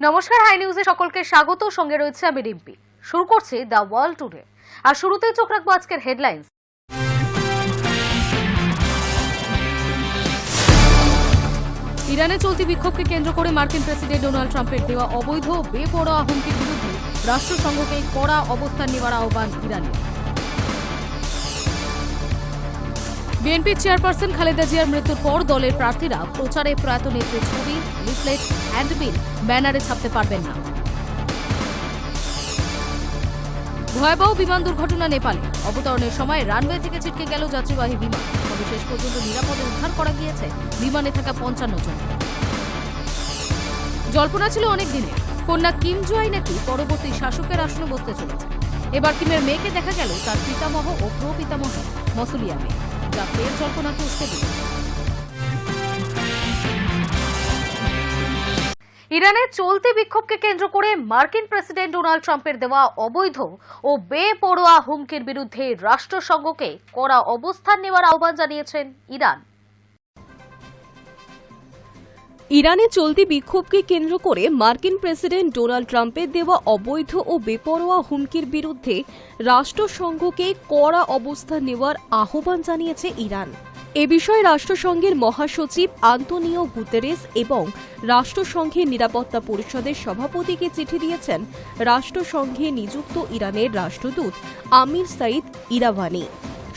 নমস্কার, হাই নিউজে সকলকে স্বাগত। সঙ্গে রয়েছে আমি রিম্পি। শুরু করছি দ্য ওয়ার্ল্ড টুডে। আর শুরুতেই চোখ রাখবো আজকের হেডলাইন্স। ইরানে চলতি বিক্ষোভকে কেন্দ্র করে মার্কিন প্রেসিডেন্ট ডোনাল্ড ট্রাম্পের দেওয়া অবৈধ বেপরোয়া হুমকির বিরুদ্ধে রাষ্ট্রসংঘকে কড়া অবস্থান নেওয়ার আহ্বান ইরানের। বিএনপির চেয়ারপারসন খালেদা জিয়ার মৃত্যুর পর দলের প্রার্থীরা প্রচারে প্রয়াত নেত্রীর ছবি, লিফলেট, হ্যান্ডবিল ব্যানারে ছাপতে পারবেন না। ভয়াবহ বিমান দুর্ঘটনা নেপালে। অবতরণের সময় রানওয়ে থেকে ছিটকে গেল যাত্রীবাহী বিমান। তবে শেষ পর্যন্ত নিরাপদে উদ্ধার করা গিয়েছে বিমানে থাকা 55 জন। জল্পনা ছিল অনেক দিনের, কন্যা কিম জোয়াই নাকি পরবর্তী শাসকের আসনে বসতে চলেছে। এবার কিমের মেয়েকে দেখা গেল তার পিতামহ ও প্রপিতামহ মসুলিয়ামে, যা ফের জল্পনাকে উস্কে দিল। ইরানের চলতি বিক্ষোভকে কেন্দ্র করে মার্কিন প্রেসিডেন্ট ডোনাল্ড ট্রাম্পের দেওয়া অবৈধ ও বেপরোয়া হুমকির বিরুদ্ধে রাষ্ট্রসংঘকে কড়া অবস্থান নেওয়ার আহ্বান জানিয়েছেন ইরান। ইরানে চলতি বিক্ষোভকে কেন্দ্র করে মার্কিন প্রেসিডেন্ট ডোনাল্ড ট্রাম্পের দেওয়া অবৈধ ও বেপরোয়া হুমকির বিরুদ্ধে রাষ্ট্রসংঘকে কড়া অবস্থান নেওয়ার আহ্বান জানিয়েছে ইরান। এ বিষয়ে রাষ্ট্রসংঘের মহাসচিব আন্তোনিও গুতেরেস এবং রাষ্ট্রসংঘের নিরাপত্তা পরিষদের সভাপতিকে চিঠি দিয়েছেন রাষ্ট্রসংঘে নিযুক্ত ইরানের রাষ্ট্রদূত আমির সাইদ ইরাভানি।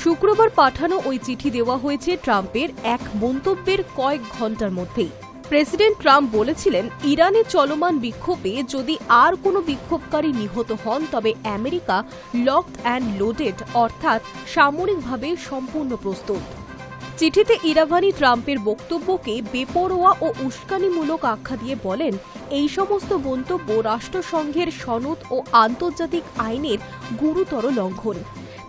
শুক্রবার পাঠানো ওই চিঠি দেওয়া হয়েছে ট্রাম্পের এক মন্তব্যের কয়েক ঘণ্টার মধ্যেই। প্রেসিডেন্ট ট্রাম্প বলেছিলেন, ইরানে চলমান বিক্ষোভে যদি আর কোনো বিক্ষোভকারী নিহত হন তবে আমেরিকা লকড অ্যান্ড লোডেড অর্থাৎ সামরিকভাবে সম্পূর্ণ প্রস্তুত। চিঠিতে ইরাভানি ট্রাম্পের বক্তব্যকে বেপরোয়া ও উস্কানিমূলক আখ্যা দিয়ে বলেন, এই সমস্ত মন্তব্য রাষ্ট্রসংঘের সনদ ও আন্তর্জাতিক আইনের গুরুতর লঙ্ঘন।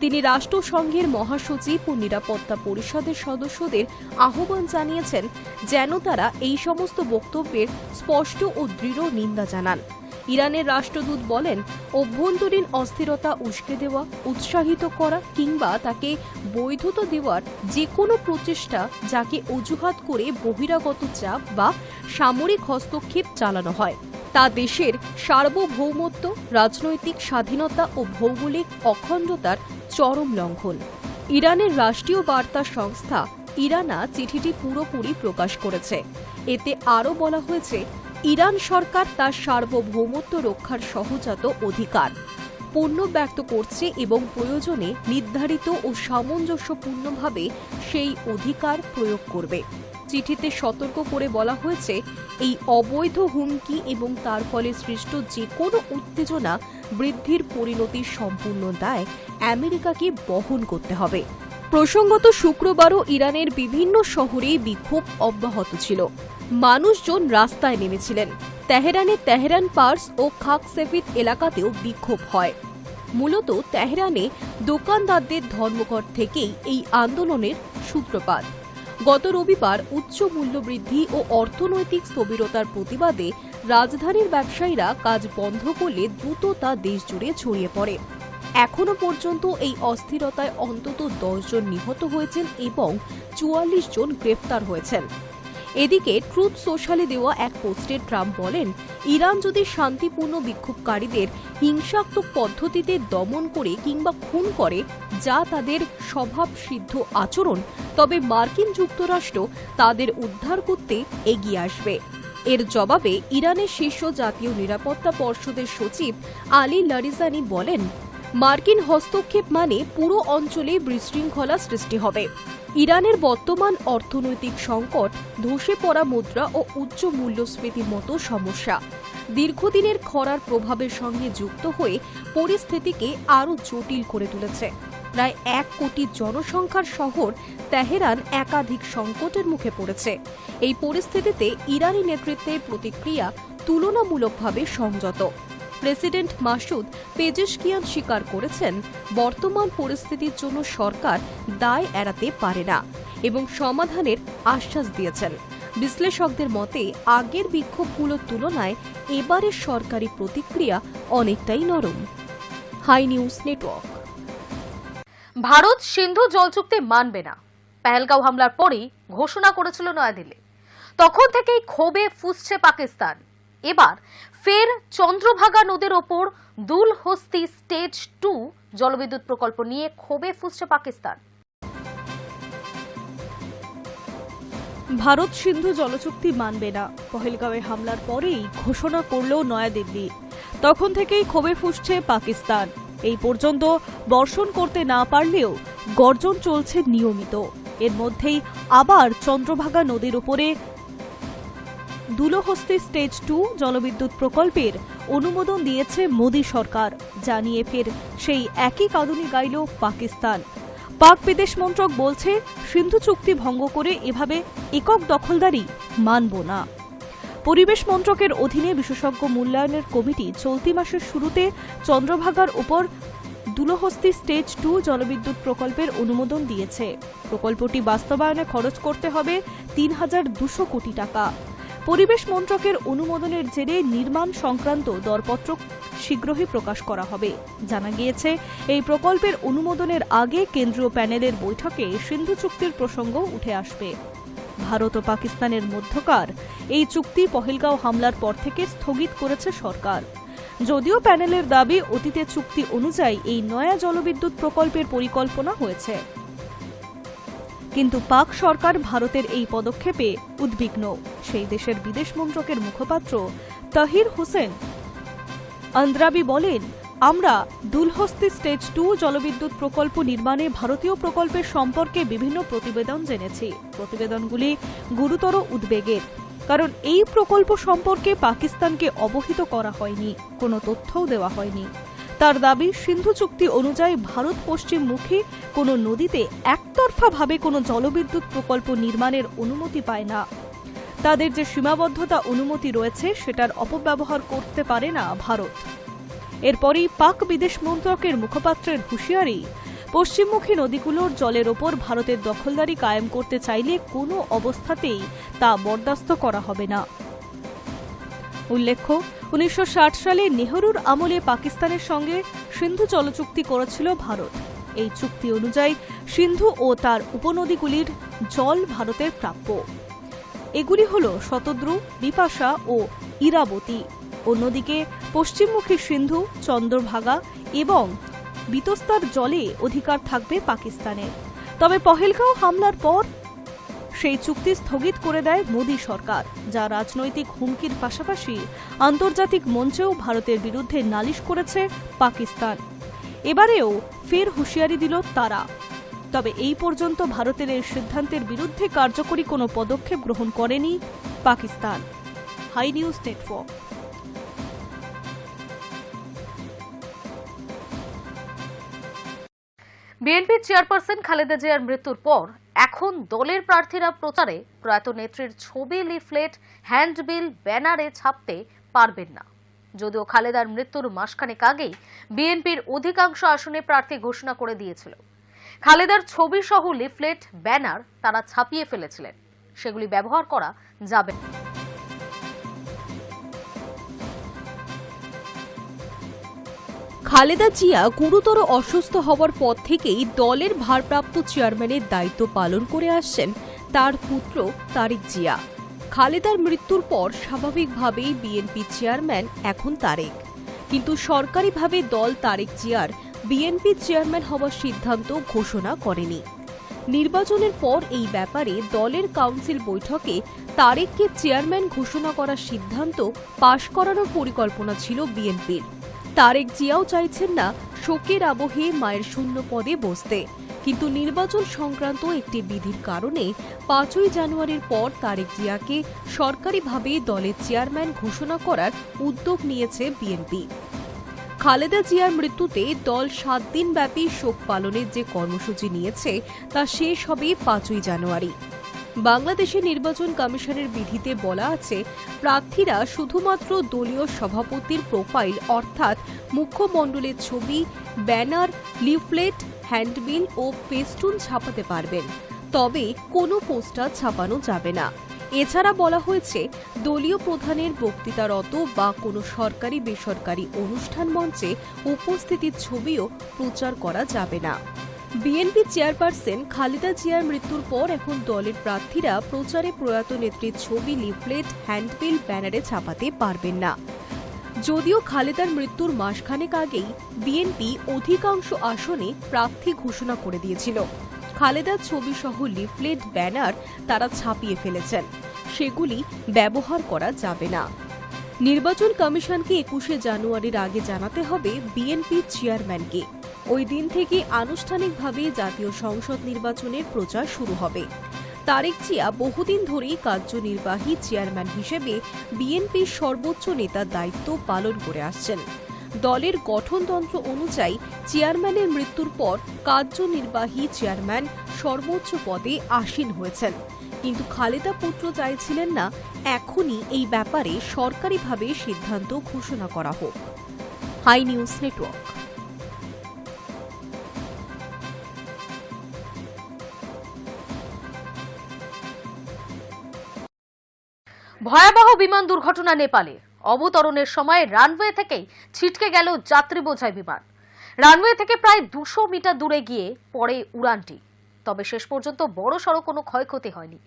তিনি রাষ্ট্রসংঘের মহাসচিব ও নিরাপত্তা পরিষদের সদস্যদের আহ্বান জানিয়েছেন যেন তারা এই সমস্ত বক্তব্যের স্পষ্ট ও দৃঢ় নিন্দা জানান। ইরানের রাষ্ট্রদূত বলেন, অভ্যন্তরীণ অস্থিরতা উস্কে দেওয়া, উৎসাহিত করা কিংবা তাকে বৈধতা দেওয়ার যে কোনো প্রচেষ্টা যাকে অজুহাত করে বহিরাগত চাপ বা সামরিক হস্তক্ষেপ চালানো হয় তা দেশের সার্বভৌমত্ব, রাজনৈতিক স্বাধীনতা ও ভৌগোলিক অখণ্ডতার চরম লঙ্ঘন। ইরানের রাষ্ট্রীয় বার্তা সংস্থা ইরানা চিঠিটি পুরোপুরি প্রকাশ করেছে। এতে আরও বলা হয়েছে, ইরান সরকার তার সার্বভৌমত্ব রক্ষার সহজাত অধিকার পূর্ণ ব্যক্ত করছে এবং প্রয়োজনে নির্ধারিত ও সামঞ্জস্যপূর্ণভাবে সেই অধিকার প্রয়োগ করবে। চিঠিতে সতর্ক করে বলা হয়েছে, এই অবৈধ হুমকি এবং তার ফলে সৃষ্ট যে কোনো উত্তেজনা বৃদ্ধির পরিণতির সম্পূর্ণ দায় আমেরিকাকে বহন করতে হবে। প্রসঙ্গত, শুক্রবারও ইরানের বিভিন্ন শহরে বিক্ষোভ অব্যাহত ছিল। মানুষজন রাস্তায় নেমেছিলেন। তেহরানে তেহরান পার্স ও খাকসেফিদ এলাকাতেও বিক্ষোভ হয়। মূলত তেহরানে দোকানদারদের ধর্মঘট থেকেই এই আন্দোলনের সূত্রপাত। গত রবিবার উচ্চ মূল্যবৃদ্ধি ও অর্থনৈতিক স্থবিরতার প্রতিবাদে রাজধানীর ব্যবসায়ীরা কাজ বন্ধ করলে দ্রুত তা দেশজুড়ে ছড়িয়ে পড়ে। এখনও পর্যন্ত এই অস্থিরতায় অন্তত 10 জন নিহত হয়েছেন এবং 44 জন গ্রেফতার হয়েছেন। এদিকে ট্রুথ সোশ্যালে দেওয়া এক পোস্টে ট্রাম্প বলেন, ইরান যদি শান্তিপূর্ণ বিক্ষোভকারীদের হিংসাত্মক পদ্ধতিতে দমন করে কিংবা খুন করে, যা তাদের স্বভাবসিদ্ধ আচরণ, তবে মার্কিন যুক্তরাষ্ট্র তাদের উদ্ধার করতে এগিয়ে আসবে। এর জবাবে ইরানের শীর্ষ জাতীয় নিরাপত্তা পর্ষদের সচিব আলী লারিজানি বলেন, মার্কিন হস্তক্ষেপ মানে পুরো অঞ্চলে বিশৃঙ্খলা সৃষ্টি হবে। ইরানের বর্তমান অর্থনৈতিক সংকট, ধসে পড়া মুদ্রা ও উচ্চ মূল্যস্ফীতির মতো সমস্যা দীর্ঘদিনের খরার প্রভাবের সঙ্গে যুক্ত হয়ে পরিস্থিতিকে আরও জটিল করে তুলেছে। প্রায় 1 কোটি জনসংখ্যার শহর তেহরান একাধিক সংকটের মুখে পড়েছে। এই পরিস্থিতিতে ইরানি নেতৃত্বের প্রতিক্রিয়া তুলনামূলকভাবে সংযত। প্রেসিডেন্ট মাসুদ পেজেশকিয়ান স্বীকার করেছেন, বর্তমান পরিস্থিতির জন্য সরকার দায় এড়াতে পারে না এবং সমাধানের আশ্বাস দিয়েছেন। বিশ্লেষকদের মতে, আগের বিক্ষোভগুলোর তুলনায় এবারের সরকারি প্রতিক্রিয়া অনেকটাই নরম। Hi news network. Bharat Sindhu জল চুক্তি মানবে না, পেহেলগাঁও হামলার পরেই ঘোষণা করেছিল নয়াদিল্লি। তখন থেকেই ক্ষোভে ফুঁসছে পাকিস্তান। এবার ফের চন্দ্রভাগা নদীর ওপর দুলহস্তি স্টেজ 2 জলবিদ্যুৎ প্রকল্প নিয়ে ক্ষোভে ফুঁসছে পাকিস্তান। ভারত সিন্ধু জলচুক্তি মানবে না, পহেলগাঁওয়ে হামলার পরেই ঘোষণা করল নয়াদিল্লি। তখন থেকেই ক্ষোভে ফুঁসছে পাকিস্তান। এই পর্যন্ত বর্ষণ করতে না পারলেও গর্জন চলছে নিয়মিত। এর মধ্যেই আবার চন্দ্রভাগা নদীর উপরে দুলহস্তি স্টেজ 2 জলবিদ্যুৎ প্রকল্পের অনুমোদন দিয়েছে মোদী সরকার। জানিয়ে ফের সেই একই কাঁদুনি গাইল পাকিস্তান। পাক বিদেশ মন্ত্রক বলছে, সিন্ধু চুক্তি ভঙ্গ করে এভাবে একক দখলদারি মানব না। পরিবেশ মন্ত্রকের অধীনে বিশেষজ্ঞ মূল্যায়নের কমিটি চলতি মাসের শুরুতে চন্দ্রভাগার উপর দুলহস্তি স্টেজ 2 জলবিদ্যুৎ প্রকল্পের অনুমোদন দিয়েছে। প্রকল্পটি বাস্তবায়নে খরচ করতে হবে ৩,২০০ কোটি টাকা। পরিবেশ মন্ত্রকের অনুমোদনের জেরে নির্মাণ সংক্রান্ত দরপত্র শীঘ্রই প্রকাশ করা হবে। জানা গিয়েছে, এই প্রকল্পের অনুমোদনের আগে কেন্দ্রীয় প্যানেলের বৈঠকে সিন্ধু চুক্তির প্রসঙ্গ উঠে আসবে। ভারত ও পাকিস্তানের মধ্যকার এই চুক্তি পহেলগাঁও হামলার পর থেকে স্থগিত করেছে সরকার। যদিও প্যানেলের দাবি, অতীতের চুক্তি অনুযায়ী এই নয়া জলবিদ্যুৎ প্রকল্পের পরিকল্পনা হয়েছে। কিন্তু পাক সরকার ভারতের এই পদক্ষেপে উদ্বিগ্ন। সেই দেশের বিদেশ মন্ত্রকের মুখপাত্র তাহির হোসেন আন্দ্রাবি বলেন, আমরা দুলহস্তি স্টেজ 2 জলবিদ্যুৎ প্রকল্প নির্মাণে ভারতীয় প্রকল্পের সম্পর্কে বিভিন্ন প্রতিবেদন জেনেছি। প্রতিবেদনগুলি গুরুতর উদ্বেগের, কারণ এই প্রকল্প সম্পর্কে পাকিস্তানকে অবহিত করা হয়নি, কোনো তথ্যও দেওয়া হয়নি। তার দাবি, সিন্ধু চুক্তি অনুযায়ী ভারত পশ্চিমমুখী কোনো নদীতে একতরফাভাবে কোনো জলবিদ্যুৎ প্রকল্প নির্মাণের অনুমতি পায় না। তাদের যে সীমাবদ্ধতা অনুমতি রয়েছে সেটার অপব্যবহার করতে পারে না ভারত। এরপরই পাক বিদেশ মন্ত্রকের মুখপাত্রের হুঁশিয়ারি, পশ্চিমমুখী নদীগুলোর জলের ওপর ভারতের দখলদারি কায়েম করতে চাইলে কোনো অবস্থাতেই তা বরদাস্ত করা হবে না। উল্লেখ্য, 1960 সালে নেহরুর আমলে পাকিস্তানের সঙ্গে সিন্ধু জলচুক্তি করেছিল ভারত। এই চুক্তি অনুযায়ী সিন্ধু ও তার উপনদীগুলির জল ভারতের প্রাপ্য। এগুলি হল শতদ্রু, বিপাশা ও ইরাবতী। অন্যদিকে পশ্চিমমুখী সিন্ধু, চন্দ্রভাগা এবং বিতস্তার জলে অধিকার থাকবে পাকিস্তানের। তবে পহেলগাঁও হামলার পর সেই চুক্তি স্থগিত করে দেয় মোদী সরকার, যা রাজনৈতিক হুমকির পাশাপাশি আন্তর্জাতিক মঞ্চেও ভারতের বিরুদ্ধে নালিশ করেছে পাকিস্তান। এবারেও ফের হুঁশিয়ারি দিল তারা। তবে এই পর্যন্ত ভারতের এই সিদ্ধান্তের বিরুদ্ধে কার্যকরী কোনো পদক্ষেপ গ্রহণ করেনি Pakistan. Hi news network. BNP chairperson Khaleda জিয়ার মৃত্যুর পর এখন দলের প্রার্থীরা প্রচারে প্রয়াত নেত্রীর ছবি, লিফলেট, হ্যান্ডবিল, ব্যানারে ছাপতে পারবেন না। যদিও খালেদার মৃত্যুর মাসখানেক আগেই বিএনপির অধিকাংশ আসনে প্রার্থী ঘোষণা করে দিয়েছিল। খালেদার ছবি সহ লিফলেট, ব্যানার তারা ছাপিয়ে ফেলেছিলেন, সেগুলি ব্যবহার করা যাবে না। খালেদা জিয়া গুরুতর অসুস্থ হওয়ার পর থেকেই দলের ভারপ্রাপ্ত চেয়ারম্যানের দায়িত্ব পালন করে আসছেন তার পুত্র তারেক জিয়া। খালেদার মৃত্যুর পর স্বাভাবিকভাবেই বিএনপি চেয়ারম্যান এখন তারেক, কিন্তু সরকারিভাবে দল তারেক জিয়ার বিএনপি চেয়ারম্যান হওয়ার সিদ্ধান্ত ঘোষণা করেনি। নির্বাচনের পর এই ব্যাপারে দলের কাউন্সিল বৈঠকে তারেককে চেয়ারম্যান ঘোষণা করার সিদ্ধান্ত পাশ করানোর পরিকল্পনা ছিল বিএনপির। তারেক জিয়াও চাইছেন না শোকের আবহে মায়ের শূন্য পদে বসতে, কিন্তু নির্বাচন সংক্রান্ত একটি বিধির কারণে 5ই জানুয়ারির পর তারেক জিয়াকে সরকারিভাবে দলের চেয়ারম্যান ঘোষণা করার উদ্যোগ নিয়েছে বিএনপি। খালেদা জিয়ার মৃত্যুতে দল 7 দিন ব্যাপী শোক পালনের যে কর্মসূচি নিয়েছে তা শেষ হবে 5ই জানুয়ারি। বাংলাদেশের নির্বাচন কমিশনের বিধিতে বলা আছে, প্রার্থীরা শুধুমাত্র দলীয় সভাপতির প্রোফাইল অর্থাৎ মুখ্যমণ্ডলের ছবি, ব্যানার, লিফলেট, হ্যান্ডবিল ও ফেস্টুন ছাপাতে পারবেন, তবে কোনো পোস্টার ছাপানো যাবে না। এছাড়া বলা হয়েছে, দলীয় প্রধানের বক্তৃতারত বা কোনো সরকারি বেসরকারি অনুষ্ঠান মঞ্চে উপস্থিতির ছবিও প্রচার করা যাবে না। বিএনপি চেয়ারপারসন খালেদা জিয়ার মৃত্যুর পর এখন দলের প্রার্থীরা প্রচারে প্রয়াত নেত্রীর ছবি, লিফলেট, হ্যান্ডবিল, ব্যানারে ছাপাতে পারবেন না। যদিও খালেদার মৃত্যুর মাসখানেক আগেই বিএনপি অধিকাংশ আসনে প্রার্থী ঘোষণা করে দিয়েছিল। খালেদার ছবি সহ লিফলেট, ব্যানার তারা ছাপিয়ে ফেলেছেন, সেগুলি ব্যবহার করা যাবে না। নির্বাচন কমিশনকে 21শে জানুয়ারির আগে জানাতে হবে বিএনপি চেয়ারম্যানকে। ওই দিন থেকে আনুষ্ঠানিকভাবে জাতীয় সংসদ নির্বাচনের প্রচার শুরু হবে। তারেক জিয়া বহুদিন ধরেই কার্যনির্বাহী চেয়ারম্যান হিসেবে বিএনপির সর্বোচ্চ নেতার দায়িত্ব পালন করে আসছেন। দলের গঠনতন্ত্র অনুযায়ী চেয়ারম্যানের মৃত্যুর পর কার্যনির্বাহী চেয়ারম্যান সর্বোচ্চ পদে আসীন হয়েছেন। কিন্তু খালেদা পুত্র চাইছিলেন না এখনই এই ব্যাপারে সরকারিভাবে সিদ্ধান্ত ঘোষণা করা হোক। Hi news network. ভয়াবহ বিমান দুর্ঘটনা নেপালে। অবতরণের সময় রানওয়ে থেকেই ছিটকে গেল যাত্রী বোঝাই বিমান। রানওয়ে থেকে প্রায় 200 মিটার দূরে গিয়ে পড়ে উড়ানটি। তবে শেষ পর্যন্ত বড়সড় কোনো ক্ষয়ক্ষতি হয়নি।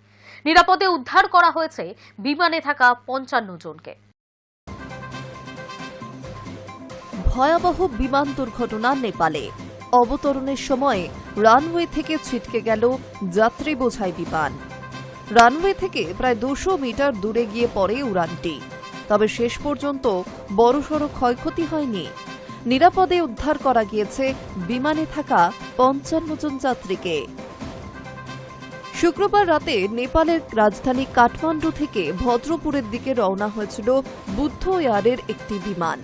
নিরাপদে উদ্ধার করা হয়েছে বিমানে থাকা 55 জনকে। ভয়াবহ বিমান দুর্ঘটনা নেপালে। অবতরণের সময় রানওয়ে থেকে ছিটকে গেল যাত্রী বোঝাই বিমান। রানওয়ে থেকে প্রায় 200 মিটার দূরে গিয়ে পড়ে উড়ানটি। তবে শেষ পর্যন্ত বড়সড় ক্ষয়ক্ষতি হয়নি। নিরাপদে উদ্ধার করা গিয়েছে বিমানে থাকা 55 জন যাত্রীকে। শুক্রবার রাতে নেপালের রাজধানী কাঠমান্ডু থেকে ভদ্রপুরের দিকে রওনা হয়েছিল বুদ্ধ এয়ারের একটি বিমান।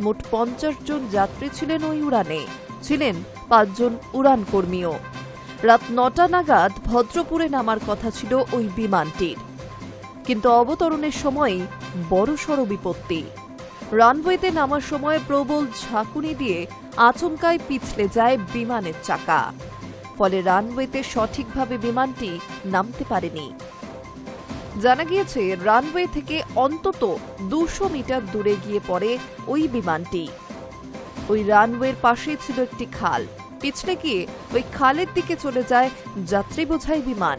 মোট 50 জন যাত্রী ছিলেন ওই উড়ানে, ছিলেন 5 জন উড়ান কর্মীও। রাত 9টা নাগাদ ভদ্রপুরে নামার কথা ছিল ওই বিমানটির, কিন্তু অবতরণের সময়ই বড়সড় বিপত্তি। রানওয়েতে নামার সময় প্রবল ঝাঁকুনি দিয়ে আচমকায় পিছলে যায় বিমানের চাকা। ফলে রানওয়েতে সঠিকভাবে বিমানটি নামতে পারেনি। জানা গিয়েছে রানওয়ে থেকে অন্তত 200 মিটার দূরে গিয়ে পড়ে ওই বিমানটি। ওই রানওয়ের পাশেই ছিল একটি খাল। পিছলে গিয়ে ওই খালের দিকে চলে যায় যাত্রী বোঝাই বিমান।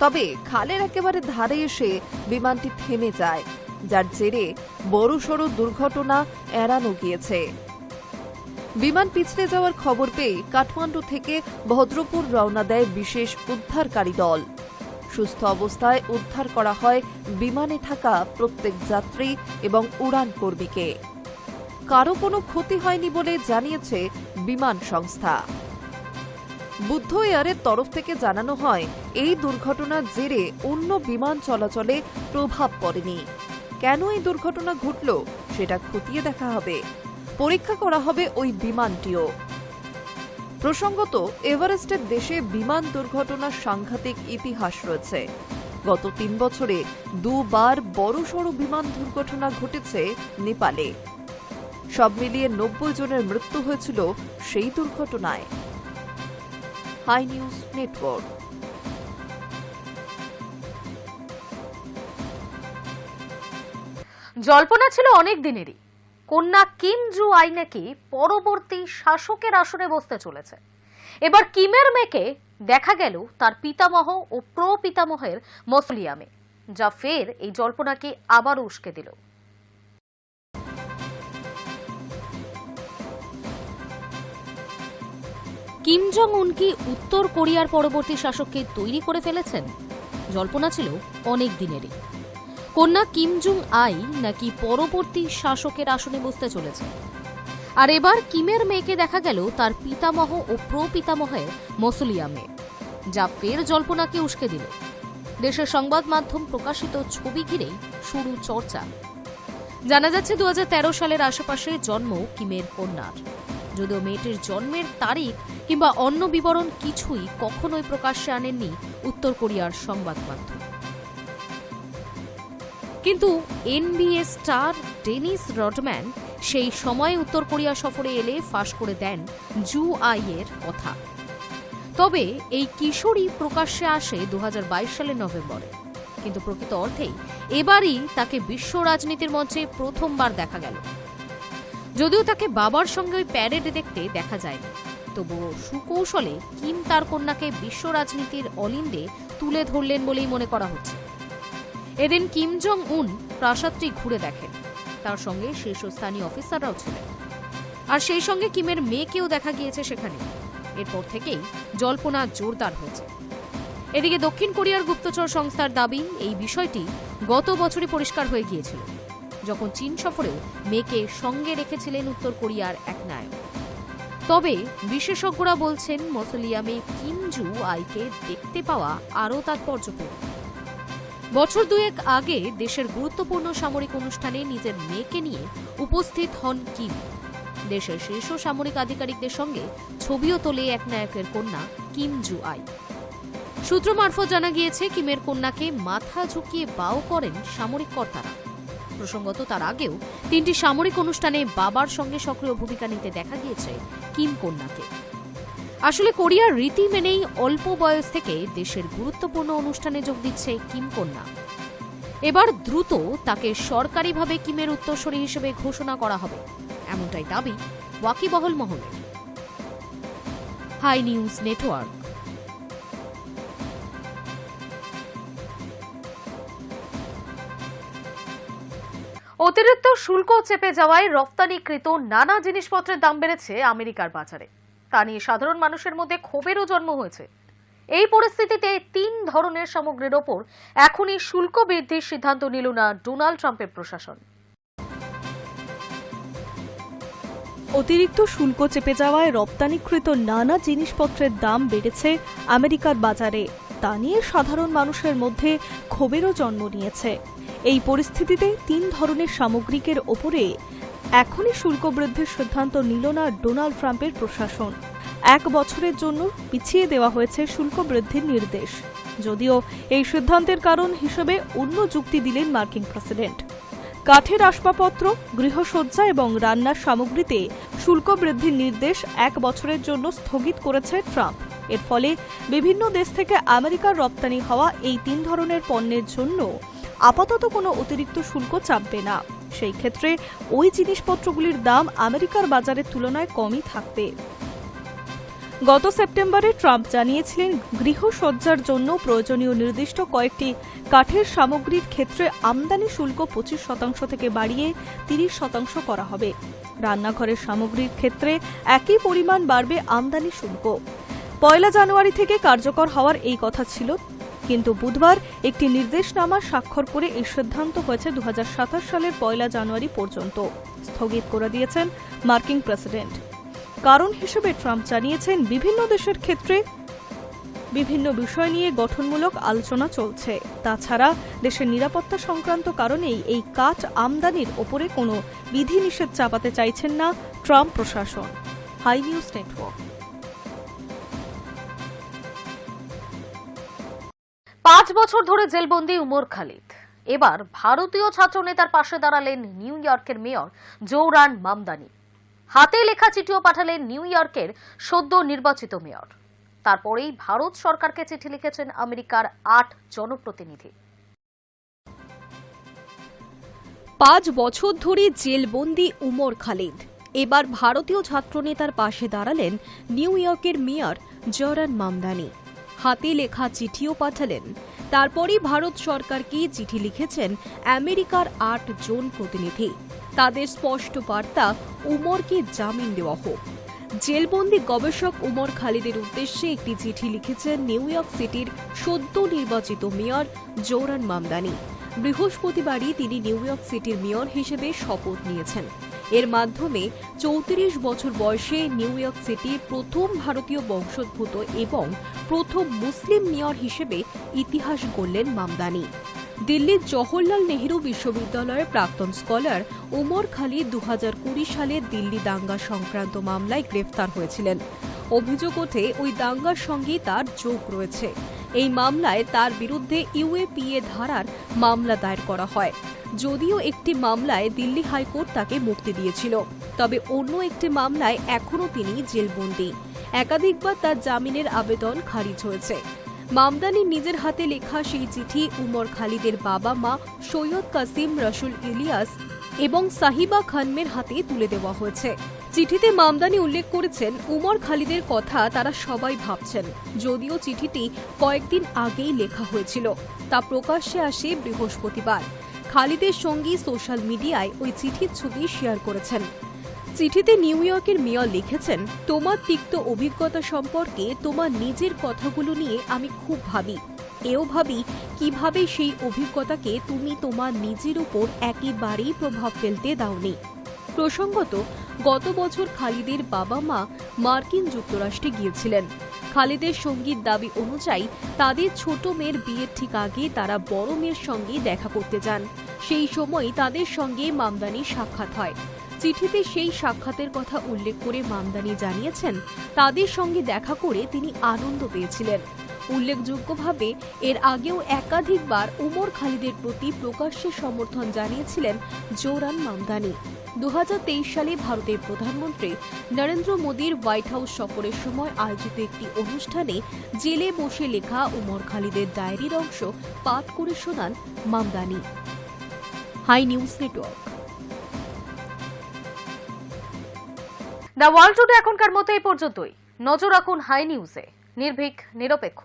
তবে খালের একেবারে ধারে এসে বিমানটি থেমে যায়, যার জেরে বড়সড় দুর্ঘটনা এড়ানো গিয়েছে। বিমান পিছলে যাওয়ার খবর পেয়ে কাঠমান্ডু থেকে ভদ্রপুর রওনা দেয় বিশেষ উদ্ধারকারী দল। সুস্থ অবস্থায় উদ্ধার করা হয় বিমানে থাকা প্রত্যেক যাত্রী এবং উড়ান কর্মীকে। কারো কোনো ক্ষতি হয়নি বলে জানিয়েছে বিমান সংস্থা। বুদ্ধ এয়ারের তরফ থেকে জানানো হয়, এই দুর্ঘটনার জেরে অন্য বিমান চলাচলে প্রভাব পড়েনি। কেন এই দুর্ঘটনা ঘটল সেটা খতিয়ে দেখা হবে, পরীক্ষা করা হবে ওই বিমানটিও। প্রসঙ্গত, এভারেস্টের দেশে বিমান দুর্ঘটনার সাংঘাতিক ইতিহাস রয়েছে। গত 3 বছরে 2 বার বড়সড় বিমান দুর্ঘটনা ঘটেছে নেপালে। সব মিলিয়ে 90 জনের মৃত্যু হয়েছিল সেই দুর্ঘটনায়। Hi news network. জল্পনা ছিল অনেক দিনেরই, কন্যা কিম জু আই নাকি পরবর্তী শাসকের আসনে বসতে চলেছে। এবার কিমের মেয়েকে দেখা গেল তার পিতামহ ও প্রপিতামহের মসলিয়ামে, যা ফের এই জল্পনাকে আবার উস্কে দিল। কিম জং উন কি উত্তর কোরিয়ার পরবর্তী শাসককে তৈরি করে ফেলেছেন? জল্পনা ছিল অনেক দিনেরই, কন্যা কিম জং আই নাকি পরবর্তী শাসকের আসনে বসতে চলেছে। আর এবার কিমের মেয়েকে দেখা গেল তার পিতামহ ও প্রপিতামহের মসলিয়ামে, যা ফের জল্পনাকে উস্কে দিল। দেশের সংবাদ মাধ্যম প্রকাশিত ছবি ঘিরেই শুরু চর্চা। জানা যাচ্ছে 2013 সালের আশেপাশে জন্ম কিমের কন্যার। যদিও মেয়েটির জন্মের তারিখ কিংবা অন্য বিবরণ কিছুই কখনোই প্রকাশ্যে আনেননি উত্তর কোরিয়ার সংবাদ মাধ্যম। কিন্তু এনবিএ স্টার ডেনিস রডম্যান সেই সময় উত্তর কোরিয়া সফরে এলে ফাঁস করে দেন জু আই এর কথা। তবে এই কিশোরী প্রকাশ্যে আসে 2022 সালের নভেম্বরে, কিন্তু প্রকৃত অর্থেই এবারই তাকে বিশ্ব রাজনীতির মঞ্চে প্রথমবার দেখা গেল। যদিও তাকে বাবার সঙ্গে ওই প্যারেড দেখতে দেখা যায়নি, তবুও সুকৌশলে কিম তার কন্যাকে বিশ্ব রাজনীতির অলিন্দে তুলে ধরলেন বলেই মনে করা হচ্ছে। এদিন কিম জং উন প্রাসাদটি ঘুরে দেখেন। তার সঙ্গে শীর্ষস্থানীয় অফিসাররাও ছিলেন, আর সেই সঙ্গে কিমের মেয়েকেও দেখা গিয়েছে সেখানে। এরপর থেকেই জল্পনা জোরদার হয়েছে। এদিকে দক্ষিণ কোরিয়ার গুপ্তচর সংস্থার দাবি, এই বিষয়টি গত বছরই পরিষ্কার হয়ে গিয়েছিল, যখন চীন সফরেও মেয়েকে সঙ্গে রেখেছিলেন উত্তর কোরিয়ার এক নায়ক। তবে বিশেষজ্ঞরা বলছেন মসলিয়ামে কিম জু আইকে দেখতে পাওয়া আরও তাৎপর্যপূর্ণ। বছর দুয়েক আগে দেশের গুরুত্বপূর্ণ সামরিক অনুষ্ঠানে নিজের মেয়েকে নিয়ে উপস্থিত হন কিম। দেশের শীর্ষ সামরিক আধিকারিকদের সঙ্গে ছবিও তোলে এক নায়কের কন্যা কিম জু আই। সূত্র মারফত জানা গিয়েছে, কিমের কন্যাকে মাথা ঝুঁকিয়ে বাও করেন সামরিক কর্তারা। প্রসঙ্গত তার আগেও 3টি সামরিক অনুষ্ঠানে বাবার সঙ্গে সক্রিয় ভূমিকা নিতে দেখা গিয়েছে কিম কন্যাকে। আসলে কোরিয়ার রীতি মেনেই অল্প বয়স থেকে দেশের গুরুত্বপূর্ণ অনুষ্ঠানে যোগ দিচ্ছে কিম কন্যা। এবার দ্রুত তাকে সরকারিভাবে কিমের উত্তরসূরি হিসেবে ঘোষণা করা হবে, এমনটাই দাবি ওয়াকিবহল মহলের। Hi news network. অতিরিক্ত শুল্ক চেপে যাওয়ায় রপ্তানিকৃত নানা জিনিসপত্রের দাম বেড়েছে আমেরিকার বাজারে। তা নিয়ে সাধারণ মানুষের মধ্যে ক্ষোভেরও জন্ম হয়েছে। এই পরিস্থিতিতে 3 ধরনের সামগ্রীর ওপর এখনই শুল্ক বৃদ্ধির সিদ্ধান্ত নিল না ডোনাল্ড ট্রাম্পের প্রশাসন। অতিরিক্ত শুল্ক চেপে যাওয়ায় রপ্তানিকৃত নানা জিনিসপত্রের দাম বেড়েছে আমেরিকার বাজারে। তা নিয়ে সাধারণ মানুষের মধ্যে ক্ষোভেরও জন্ম নিয়েছে। এই পরিস্থিতিতে 3 ধরনের সামগ্রিকের ওপরে এখনই শুল্ক বৃদ্ধির সিদ্ধান্ত নিল না ডোনাল্ড ট্রাম্পের প্রশাসন। 1 বছরের জন্য পিছিয়ে দেওয়া হয়েছে শুল্ক বৃদ্ধির নির্দেশ, যদিও এই সিদ্ধান্তের কারণ হিসেবে অন্য যুক্তি দিলেন মার্কিন প্রেসিডেন্ট। কাঠের আসবাবপত্র, গৃহসজ্জা এবং রান্নার সামগ্রীতে শুল্ক বৃদ্ধির নির্দেশ 1 বছরের জন্য স্থগিত করেছে ট্রাম্প। এর ফলে বিভিন্ন দেশ থেকে আমেরিকার রপ্তানি হওয়া এই 3 ধরনের পণ্যের জন্য আপাতত কোনো অতিরিক্ত শুল্ক চাপবে না। সেই ক্ষেত্রে ওই জিনিসপত্রগুলির দাম আমেরিকার বাজারের তুলনায় কমই থাকবে। গত সেপ্টেম্বরে ট্রাম্প জানিয়েছিলেন, গৃহসজ্জার জন্য প্রয়োজনীয় নির্দিষ্ট কয়েকটি কাঠের সামগ্রীর ক্ষেত্রে আমদানি শুল্ক 25% থেকে বাড়িয়ে 30% করা হবে। রান্নাঘরের সামগ্রীর ক্ষেত্রে একই পরিমাণ বাড়বে আমদানি শুল্ক। 1 জানুয়ারি থেকে কার্যকর হওয়ার এই কথা ছিল, কিন্তু বুধবার একটি নির্দেশনামা স্বাক্ষর করে এই সিদ্ধান্ত হয়েছে 2027 সালের 1 জানুয়ারি পর্যন্ত স্থগিত করে দিয়েছেন মার্কিন প্রেসিডেন্ট। কারণ হিসেবে ট্রাম্প জানিয়েছেন, বিভিন্ন দেশের ক্ষেত্রে বিভিন্ন বিষয় নিয়ে গঠনমূলক আলোচনা চলছে। তাছাড়া দেশের নিরাপত্তা সংক্রান্ত কারণেই এই কাঠ আমদানির ওপরে কোনো বিধিনিষেধ চাপাতে চাইছেন না ট্রাম্প প্রশাসন। High news network. 5 বছর ধরে জেলবন্দি উমর খালিদ। এবার ভারতীয় ছাত্রনেতার পাশে দাঁড়ালেন নিউ ইয়র্কের মেয়র জৌরান মামদানি। হাতে লেখা চিঠিও পাঠালেন নিউ ইয়র্কের সদ্য নির্বাচিত মেয়র। তারপরেই ভারত সরকারকে চিঠি লিখেছেন আমেরিকার 8 জনপ্রতিনিধি। 5 বছর ধরে জেলবন্দি উমর খালিদ এবার ভারতীয় ছাত্রনেতার পাশে দাঁড়ালেন নিউ ইয়র্কের মেয়র জৌরান মামদানি। হাতে লেখা চিঠিও পাঠালেন। তারপরই ভারত সরকারকে চিঠি লিখেছেন আমেরিকার 8 জন প্রতিনিধি। তাদের স্পষ্ট বার্তা, উমরকে জামিন দেওয়া হোক। জেলবন্দি গবেষক উমর খালিদের উদ্দেশ্যে একটি চিঠি লিখেছেন নিউ ইয়র্ক সিটির সদ্য নির্বাচিত মেয়র জৌরান মামদানি। বৃহস্পতিবারই তিনি নিউ ইয়র্ক সিটির মেয়র হিসেবে শপথ নিয়েছেন। এর মাধ্যমে 34 বছর বয়সে নিউ ইয়র্ক সিটির প্রথম ভারতীয় বংশোদ্ভূত এবং প্রথম মুসলিম মেয়র হিসেবে ইতিহাস গড়লেন মামদানি। দিল্লির জওহরলাল নেহরু বিশ্ববিদ্যালয়ের প্রাক্তন স্কলার উমর খালিদ 2020 সালে দিল্লি দাঙ্গা সংক্রান্ত মামলায় গ্রেফতার হয়েছিলেন। অভিযোগ ওঠে ওই দাঙ্গার সঙ্গে তার যোগ রয়েছে। এই মামলায় তার বিরুদ্ধে ইউএপিএ ধারার মামলা দায়ের করা হয়। যদিও একটি মামলায় দিল্লি হাইকোর্ট তাকে মুক্তি দিয়েছিল, তবে অন্য একটি মামলায় এখনও তিনি জেলবন্দী। একাধিকবার তার জামিনের আবেদন খারিজ হয়েছে। মামদানি নিজের হাতে লেখা সেই চিঠি উমর খালিদের বাবা মা সৈয়দ কাসিম রসুল ইলিয়াস এবং সাহিবা খানমের হাতে তুলে দেওয়া হয়েছে। চিঠিতে মামদানি উল্লেখ করেছেন, উমর খালিদের কথা তারা সবাই ভাবছেন। যদিও চিঠিটি কয়েকদিন আগেই লেখা হয়েছিল, তা প্রকাশ্যে আসে বৃহস্পতিবার। খালিদের সঙ্গী সোশ্যাল মিডিয়ায় ওই চিঠির ছবি শেয়ার করেছেন। চিঠিতে নিউ ইয়র্কের মেয়র লিখেছেন, তোমার তিক্ত অভিজ্ঞতা সম্পর্কে তোমার নিজের কথাগুলো নিয়ে আমি খুব ভাবি। এও ভাবি কিভাবে সেই অভিজ্ঞতাকে তুমি তোমার নিজের উপর একেবারেই প্রভাব ফেলতে দাওনি। প্রসঙ্গত, গত বছর খালিদের বাবা মা মার্কিন যুক্তরাষ্ট্রে গিয়েছিলেন। খালিদের সঙ্গীর দাবি অনুযায়ী তাদের ছোট মেয়ের বিয়ের ঠিক আগে তারা বড় মেয়ের সঙ্গে দেখা করতে যান। সেই সময় তাদের সঙ্গে মামদানির সাক্ষাৎ হয়। চিঠিতে সেই সাক্ষাতের কথা উল্লেখ করে মামদানি জানিয়েছেন, তাদের সঙ্গে দেখা করে তিনি আনন্দ পেয়েছিলেন। উল্লেখযোগ্যভাবে এর আগেও একাধিকবার উমর খালিদের প্রতি প্রকাশ্যে সমর্থন জানিয়েছিলেন জোরান মামদানি। 2023 সালে ভারতের প্রধানমন্ত্রী নরেন্দ্র মোদীর হোয়াইট হাউস সফরের সময় আয়োজিত একটি অনুষ্ঠানে জেলে বসে লেখা উমর খালিদের ডায়েরির অংশ পাঠ করে শোনান Mamdani. Hi news network. The world today এখনকার মতো এই পর্যন্তই। নজর রাখুন হাই নিউজে, নির্ভীক, নিরপেক্ষ।